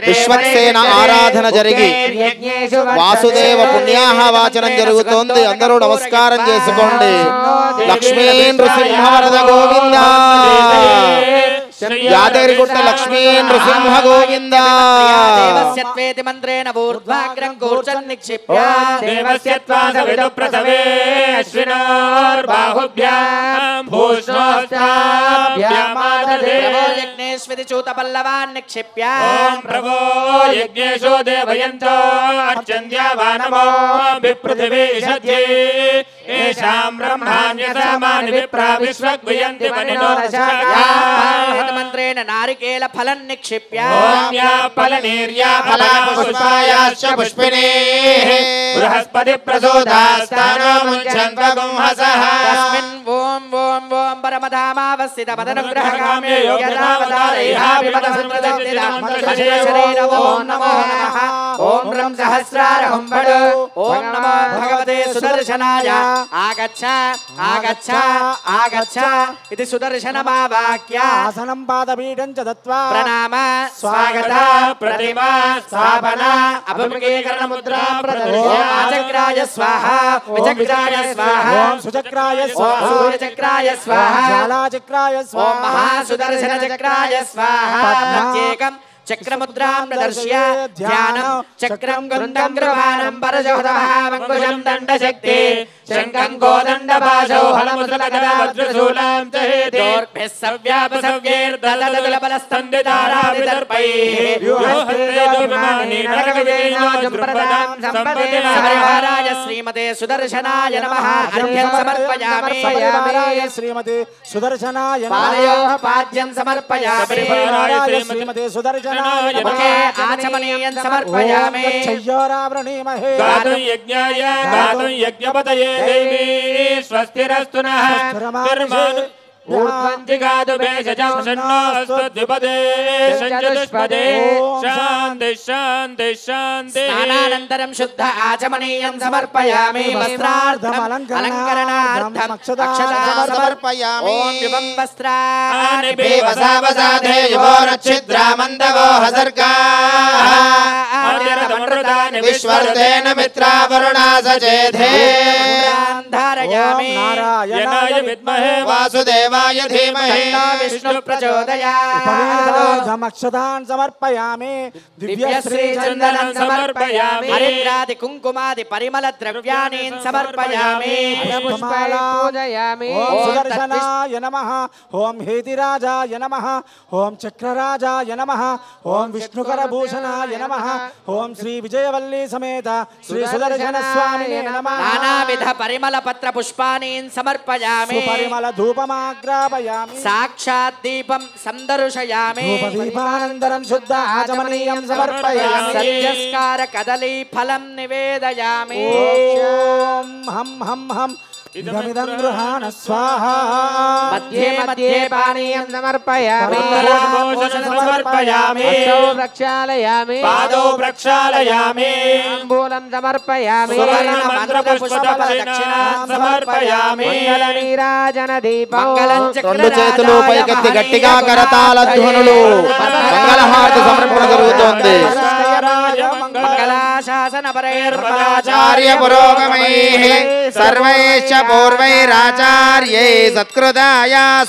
విశ్వక్సేన ఆరాధన జరిగి వాసుదేవ పుణ్యాహ వాచనం జరుగుతోంది. అందరూ నమస్కారం చేసుకోండి. లక్ష్మీ నృసింహవరద గోవింద, యాదగిరిగుట్ట లక్ష్మీ నృసింహ గోవింద. దేవస్యత్వేతి మంత్రేణ ఊర్ధ్వాగ్రం కూర్చన్ నిక్షిప్య దేవస్యత్వాస విదుప్రసవే అశ్వినోర్బాహుభ్యాం భూష్ణోస్తాభ్యామాదధే యజ్ఞేష్వితి చూతపల్లవాన్ నిక్షిప్య ఓం ప్రభో యజ్ఞేషు దేవయంతో అర్చంద్యావానమో విపృథివీ షధ్యే ఏషాం బ్రహ్మాణ్యసమాని విప్రా విశ్వగ్వయంతి వనినో మంత్రేణ నారికేల ఫలం నిక్షిప్య ఓం యా ఫలనీర్యా ఫలపుష్పాయాశ్చ పుష్పిణీః బృహస్పతి ప్రసోదాస్తానో ముంచన్వగుంహసః తస్మిన్ ఓం ఓం ఓం పరమధామావస్థిత పదనుగ్రహకామ్యే యోగ్యతావతారైహాభిమతసంప్రదాప్తిద ఓం నమో నమః ఓం రం సహస్రారహం వడు ఓం నమో భగవతే సుదర్శనాయ ఆగచ్చ ఆగచ్చ ఆగచ్చ ఇది సుదర్శనమావాక్య ఆసనం పాదపీఠం చ దత్వా ప్రణామ స్వాగత ప్రతిమా స్థాపన అభిముఖీకరణ ముద్రా ప్రదర్శన ఆచక్రాయ స్వాహ విచక్రాయ స్వాహ ఓం సుచక్రాయ స్వాహ సూర్యచక్రాయ స్వాహ శాలాచక్రాయ ఓం స్వాహ మహాసుదర్శన చక్రాయ స్వాహ ప్రత్యేకం చక్రముద్రాం ప్రదర్శ్య ధ్యానం చక్రం గుండం కృపాణం పరజోహదమహామంకుశం దండశక్తి శంఖం కోదండపాశౌ హలముసలగదా వజ్రశూలాం చ హేతి దోర్భిః సవ్యాపసవ్యేర్దలదలబలస్తందితారాదిదర్పైః సపరివారాయ శ్రీమతే సుదర్శనాయ నమః అర్ఘ్యం సమర్పయామి శ్రీమతి సుదర్శనాయ పాదయోః పాద్యం సమర్పయామి సపరివారాయ శ్రీమతి సుదర్శనాయ ముఖే ఆచమనీయం సమర్పయామి చయ్యోరావృణీమహే గాతుం యజ్ఞాయ గాతుం యజ్ఞపతయే దేవీ స్వస్తిరస్తు నః కర్మాను ఊర్ధ్వంజిగాదు భేషజం షణ్ణోస్తు ద్విపదే షణ్చతుష్పదే శాంతి శాంతి శాంతి. స్నానానంతరం శుద్ధ ఆచమనీయం సమర్పయామి వస్త్రార్థం అలంకరణార్థం అక్షతాం సమర్పయామి ఓం యువం వస్త్రాని వసావసాధే యువోరచ్ఛిద్రామందవో హసర్గాః ఆదిరతమనృతాని విశ్వర్తేన మిత్రా వరుణా సచేధే ధారయామి నారాయణాయ విద్మహే వాసుదేవాయ ధీమహి విష్ణు ప్రచోదయాత్ అక్షతాన్ సమర్పయామి దివ్యశ్రీ చందనం సమర్పయామి హరిద్రాది కుంకుమాది పరిమళ ద్రవ్యాన్ని సమర్పయామి పూజయామి ఓం సుదర్శనాయ నమః ఓం హేతిరాజాయ నమః ఓం చక్రరాజాయ నమః ఓం విష్ణుకరభూషణాయ నమః ఓం శ్రీ విజయవల్లి సమేత శ్రీ సుదర్శన స్వామినే నమః నానావిధ పరిమళ పత్ర పుష్పాన్ని సమర్పయామి పరిమళ ధూపమాగ్రాపయామి సాక్షాత్ దీపం సందర్శయామి ధూపదీపానంతరం శుద్ధ ఆచమనీయం సమర్పయామి సత్యస్కార కదలీ ఫలం నివేదయామి ఓం హం హం హం ఇదమిదం గృహాణ స్వాహా మధ్యే మధ్యే పానీయం సమర్పయామి సమర్పయామి ప్రక్షాళయామి పాదౌ ప్రక్షాళయామి తాంబూలం సమర్పయామి సువర్ణ మంత్ర పుష్పదక్షిణాం సమర్పయామి మంగళ నీరాజన దీపం రెండు చేతులు పైకెత్తి గట్టిగా కరతాళ ధ్వనులు మంగళహారతి సమర్పణ జరుగుతోంది. మంగళాశాసన ఆచార్య పురోగమైః సర్వైశ్చ పూర్వైరాచార్యై సత్కృతాయ